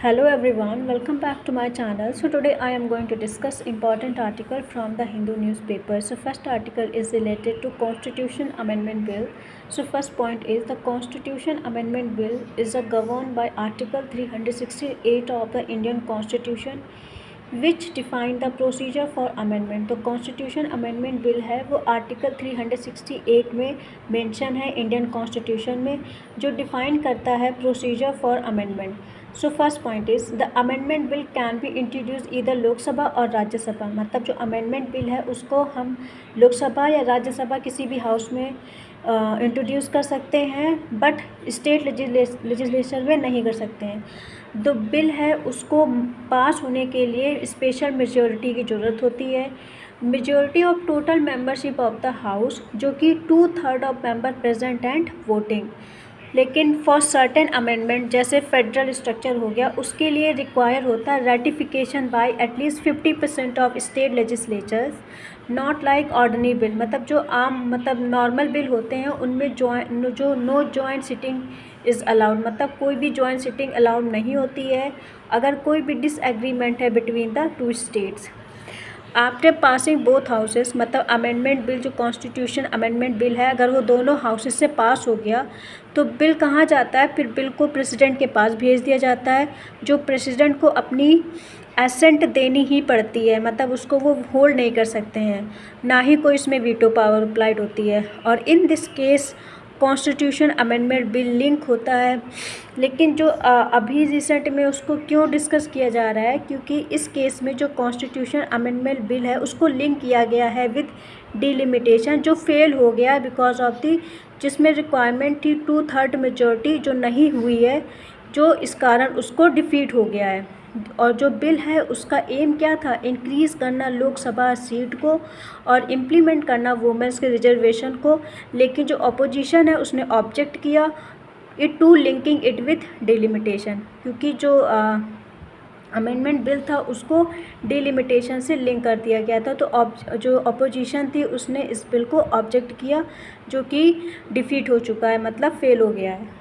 Hello everyone, welcome back to my channel. So today I am going to discuss important article from the Hindu newspaper. So first article is related to Constitution Amendment Bill. So first point is the Constitution Amendment Bill is governed by Article 368 of the Indian Constitution which define the procedure for amendment. तो constitution amendment bill है वो article 368 में mention है Indian constitution में, जो define करता है procedure for amendment. So first point is the amendment bill can be introduce either Lok Sabha और राज्यसभा। मतलब जो अमेंडमेंट बिल है उसको हम लोकसभा या राज्यसभा किसी भी हाउस में इंट्रोड्यूस कर सकते हैं, बट स्टेट लेजिस्लेचर में नहीं कर सकते हैं। जो बिल है उसको पास होने के लिए स्पेशल मेजॉरिटी की ज़रूरत होती है। Majority of total membership of the house, जो कि 2/3 of member present and voting. लेकिन फॉर सर्टेन अमेंडमेंट जैसे फेडरल स्ट्रक्चर हो गया, उसके लिए रिक्वायर होता है ratification by at least 50% of state legislatures, not like ordinary bill. मतलब जो नॉर्मल बिल होते हैं उनमें जो no joint sitting is allowed, मतलब कोई भी जॉइंट सिटिंग अलाउड नहीं होती है अगर कोई भी डिसएग्रीमेंट है between the two states. After passing both houses, मतलब अमेंडमेंट बिल जो कॉन्स्टिट्यूशन अमेंडमेंट बिल है, अगर वो दोनों हाउसेस से पास हो गया तो बिल कहाँ जाता है, फिर बिल को प्रेसिडेंट के पास भेज दिया जाता है, जो प्रेसिडेंट को अपनी एसेंट देनी ही पड़ती है। मतलब उसको वो होल्ड नहीं कर सकते हैं, ना ही कोई इसमें वीटो पावर अप्लाइड होती है। और in this case constitution amendment bill link होता है। लेकिन जो अभी रिसेंट में उसको क्यों डिस्कस किया जा रहा है, क्योंकि इस केस में जो कॉन्स्टिट्यूशन अमेंडमेंट बिल है उसको लिंक किया गया है विद डिलिमिटेशन, जो फेल हो गया है बिकॉज ऑफ दी, जिसमें रिक्वायरमेंट थी 2/3 मेजॉरिटी, जो नहीं हुई है, जो इस कारण उसको डिफीट हो गया है। और जो बिल है उसका एम क्या था, इंक्रीज़ करना लोकसभा सीट को और इम्प्लीमेंट करना वुमेंस के रिजर्वेशन को। लेकिन जो अपोजिशन है उसने ऑब्जेक्ट किया it to linking it with delimitation, क्योंकि जो अमेंडमेंट बिल था उसको डिलिमिटेशन से लिंक कर दिया गया था। तो जो अपोजिशन थी उसने इस बिल को ऑब्जेक्ट किया, जो कि डिफीट हो चुका है, मतलब फेल हो गया है।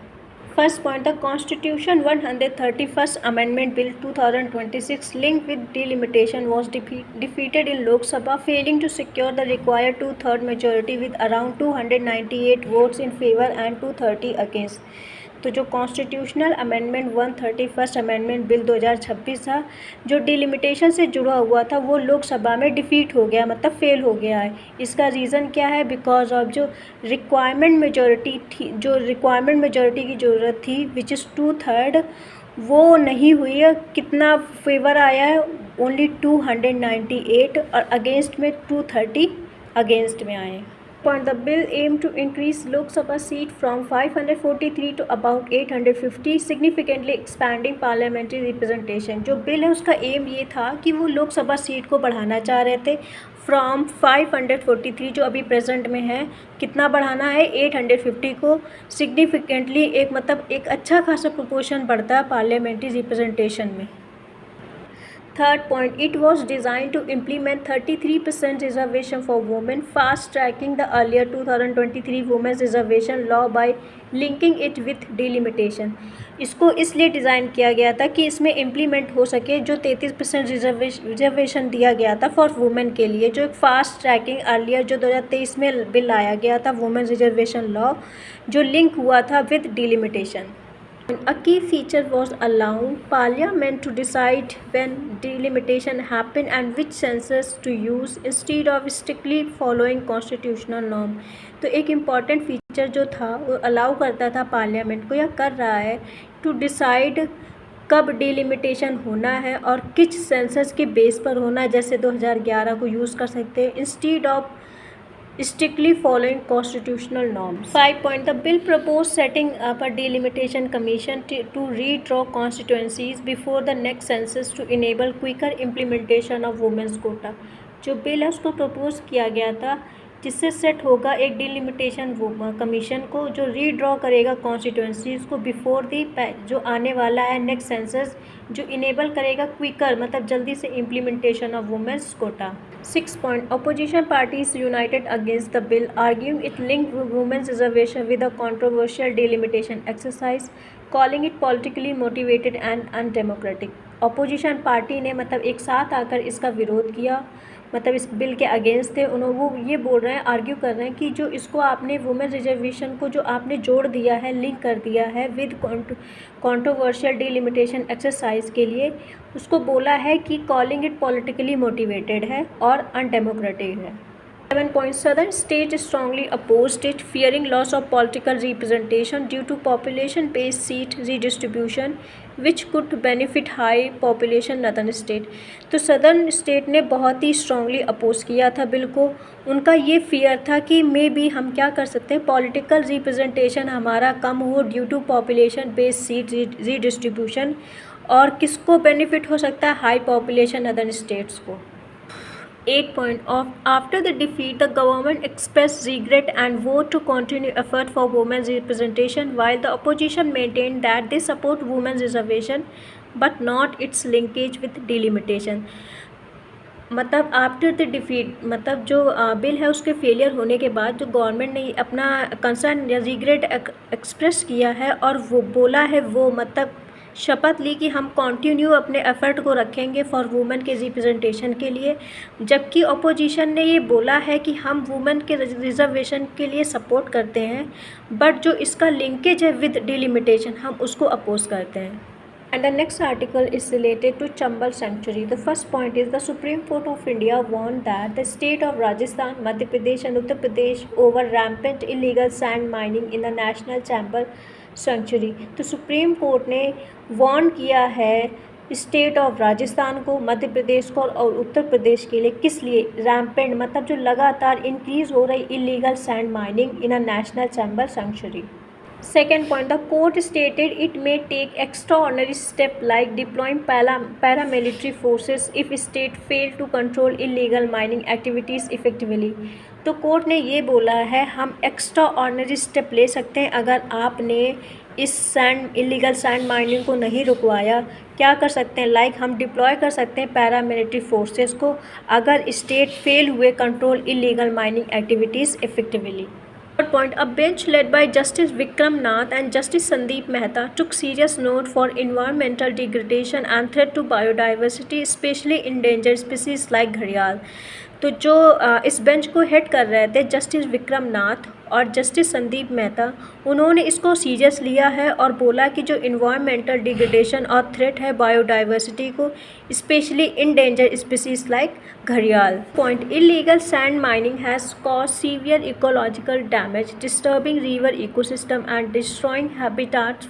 First point, the Constitution 131st Amendment Bill 2026 linked with delimitation was defeated in Lok Sabha, failing to secure the required 2/3 majority with around 298 votes in favor and 230 against। तो जो constitutional amendment 131st amendment bill 2026 था, जो delimitation से जुड़ा हुआ था, वो लोकसभा में डिफीट हो गया, मतलब फेल हो गया है। इसका रीज़न क्या है, बिकॉज ऑफ जो रिक्वायरमेंट मेजॉरिटी थी, जो रिक्वायरमेंट मेजॉरिटी की ज़रूरत थी विच इज़ 2/3, वो नहीं हुई है। कितना फेवर आया है, ओनली 298 और अगेंस्ट में 230 अगेंस्ट में आए। Point, the bill aimed to increase Lok Sabha seat from 543 to about 850, significantly expanding parliamentary representation। जो बिल है उसका एम ये था कि वो लोकसभा सीट को बढ़ाना चाह रहे थे फ्रॉम 543, जो अभी प्रेजेंट में है, कितना बढ़ाना है, 850 को। सिग्निफिकेंटली एक अच्छा खासा प्रोपोर्शन बढ़ता है पार्लियामेंट्री रिप्रेजेंटेशन में। Third point, it was designed to implement 33% reservation for women, fast tracking the earlier 2023 women's reservation law by linking it with delimitation। इसको इसलिए डिज़ाइन किया गया था कि इसमें इम्प्लीमेंट हो सके जो 33% रिजर्वेशन दिया गया था फॉर वुमेन के लिए, जो एक फास्ट ट्रैकिंग अर्लियर जो 2023 में बिल लाया गया था वुमेन रिजर्वेशन लॉ, जो लिंक हुआ था with delimitation. A key feature was allowing Parliament to decide when delimitation happened and which census to use instead of strictly following constitutional norm। तो एक इम्पॉर्टेंट फीचर जो था वो अलाउ करता था पार्लियामेंट को, या कर रहा है, टू डिसाइड कब डिलिमिटेशन होना है और किस सेंसस के बेस पर होना है, जैसे 2011 को यूज़ कर सकते हैं, instead of strictly following constitutional norms। 5 point, the bill proposed setting up a delimitation commission to redraw constituencies before the next census to enable quicker implementation of women's quota। जो bill है उसको propose किया गया था जिससे set होगा एक delimitation commission को, जो रीड्रॉ करेगा कॉन्स्टिट्यूंसीज को बिफोर दी जो आने वाला है नेक्स्ट सेंसस, जो इनेबल करेगा क्विकर, मतलब जल्दी से implementation of women's quota. 6 point, opposition parties united against the bill, arguing it linked women's reservation with a controversial delimitation exercise। calling it politically motivated and undemocratic. Opposition party ने मतलब एक साथ आकर इसका विरोध किया, मतलब इस बिल के अगेंस्ट थे। उन्होंने वो ये बोल रहे हैं, आर्ग्यू कर रहे हैं कि जो इसको आपने वुमेन रिजर्वेशन को जो आपने जोड़ दिया है, लिंक कर दिया है विद कंट्रोवर्शियल डिलिमिटेशन एक्सरसाइज के लिए, उसको बोला है कि कॉलिंग इट पॉलिटिकली मोटिवेटेड है और अनडेमोक्रेटिक है। 7 point Southern states strongly opposed it, fearing loss of political representation due to population-based seat redistribution, which could benefit high population northern state. तो सदर्न स्टेट ने बहुत ही स्ट्रांगली अपोज किया था bill को। उनका ये फियर था कि मे बी हम क्या कर सकते हैं, पॉलिटिकल रिप्रेजेंटेशन हमारा कम हो due to population based seat redistribution, और किसको बेनिफिट हो सकता है, हाई पॉपुलेशन अदर स्टेट्स को। 8 point of after the defeat, the government expressed regret and vowed to continue effort for women's representation, while the opposition maintained that they support women's reservation but not its linkage with delimitation. मतलब after the defeat, मतलब जो bill है उसके failure होने के बाद जो government ने अपना कंसर्न या रिग्रेट एक्सप्रेस किया है और वो बोला है, वो मतलब शपथ ली कि हम कंटिन्यू अपने एफर्ट को रखेंगे फॉर वुमेन के रिप्रेजेंटेशन के लिए, जबकि अपोजिशन ने ये बोला है कि हम वुमेन के रिजर्वेशन के लिए सपोर्ट करते हैं, बट जो इसका लिंकेज है विद डिलिमिटेशन हम उसको अपोज करते हैं। And the next article is related to Chambal Sanctuary. The first point is the Supreme Court of India warned that the state of Rajasthan, Madhya Pradesh and Uttar Pradesh over rampant illegal sand mining in the National Chambal Sanctuary. तो supreme court ने warn किया है state of Rajasthan को, मध्य प्रदेश को और उत्तर प्रदेश के लिए। किस लिए? रैम्पेंट मतलब जो लगातार इंक्रीज हो रही illegal sand mining in a national Chambal sanctuary. Second point, the court stated it may take extraordinary step like deploying paramilitary forces if state fail to control illegal mining activities effectively. तो court ने ये बोला है हम extra ordinary step ले सकते हैं अगर आपने इस इलीगल सैंड माइनिंग को नहीं रुकवाया। क्या कर सकते हैं? लाइक हम डिप्लॉय कर सकते हैं पैरामिलिट्री फोर्सेस को अगर स्टेट फेल हुए control illegal mining activities effectively. Third point, a bench led by Justice Vikram Nath and Justice Sandeep Mehta took serious note for environmental degradation and threat to biodiversity, especially endangered species like घड़ियाल। तो जो इस bench को head कर रहे थे justice Vikram नाथ और justice Sandeep Mehta, उन्होंने इसको सीरियस लिया है और बोला कि जो इन्वायरमेंटल डिग्रेडेशन और थ्रेट है बायोडाइवर्सिटी को, स्पेशली इंडेंजर स्पीसीज लाइक घड़ियाल। Point, illegal sand mining has cause severe ecological damage, disturbing river ecosystem and destroying habitats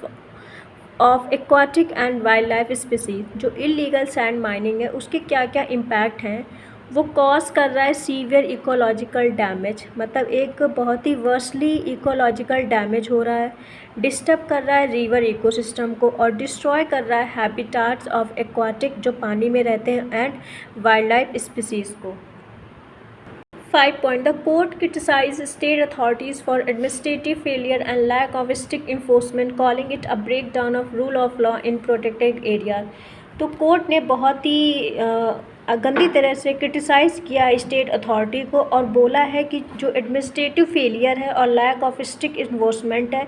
of aquatic and wild life species. जो इलीगल सैंड माइनिंग है उसके क्या क्या impact हैं, वो कॉज कर रहा है सीवियर इकोलॉजिकल डैमेज, मतलब एक बहुत ही वर्सली इकोलॉजिकल डैमेज हो रहा है, डिस्टर्ब कर रहा है रिवर इकोसिस्टम को और डिस्ट्रॉय कर रहा है हैबिटाट्स ऑफ एक्वाटिक जो पानी में रहते हैं एंड वाइल्ड लाइफ स्पीसीज़ को। 5 point, the court criticized state authorities for administrative failure and lack of strict enforcement, calling it a breakdown of rule of law in protected areas. तो court ने बहुत ही गंदी तरह से क्रिटिसाइज़ किया state authority को और बोला है कि जो एडमिनिस्ट्रेटिव फेलियर है और लैक ऑफ स्ट्रिक्ट इन्फोर्समेंट है,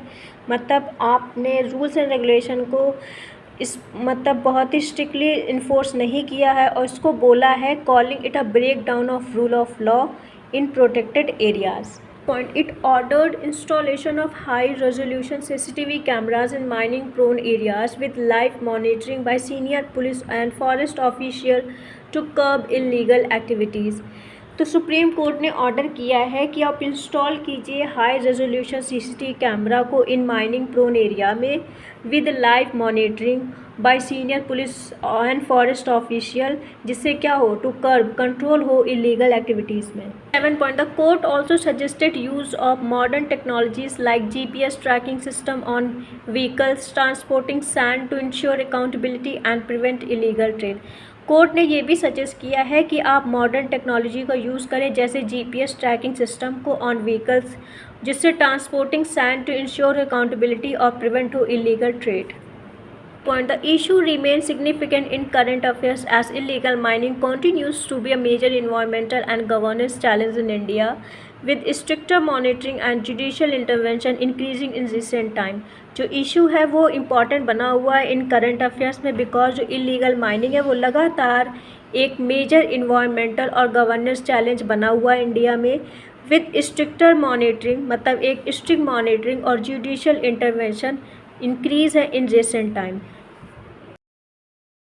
मतलब आपने रूल्स एंड रेगुलेशन को इस मतलब बहुत ही स्ट्रिक्टली इन्फोर्स नहीं किया है और इसको बोला है calling it a break down of rule of law in protected areas. Point, it ordered installation of high resolution CCTV cameras in mining prone areas with live monitoring by senior police and forest official to curb illegal activities. तो supreme court ने order किया है कि आप install कीजिए high resolution CCTV camera को in mining prone area में with live monitoring by senior police and forest official, जिससे क्या हो, टू कर्ब कंट्रोल हो इलीगल एक्टिविटीज़ में। 7 point, the court also suggested use of modern technologies like GPS tracking system on vehicles transporting sand to ensure accountability and prevent illegal trade. Court ने ये भी suggest किया है कि आप modern technology का यूज़ करें जैसे GPS ट्रैकिंग सिस्टम को ऑन व्हीकल्स, जिससे transporting sand to ensure accountability और प्रिवेंट हो illegal trade. Point, the issue remains significant in current affairs as illegal mining continues to be a major environmental and governance challenge in India. with stricter monitoring and judicial intervention increasing in recent time। जो issue है वो important बना हुआ है इन current affairs में, because जो illegal mining है वो लगातार एक मेजर इन्वायरमेंटल और गवर्नेंस चैलेंज बना हुआ है इंडिया में। विद स्ट्रिक्टर मॉनिटरिंग मतलब एक स्ट्रिक्ट मॉनिटरिंग और जुडिशियल इंटरवेंशन इंक्रीज है इन रिसेंट टाइम।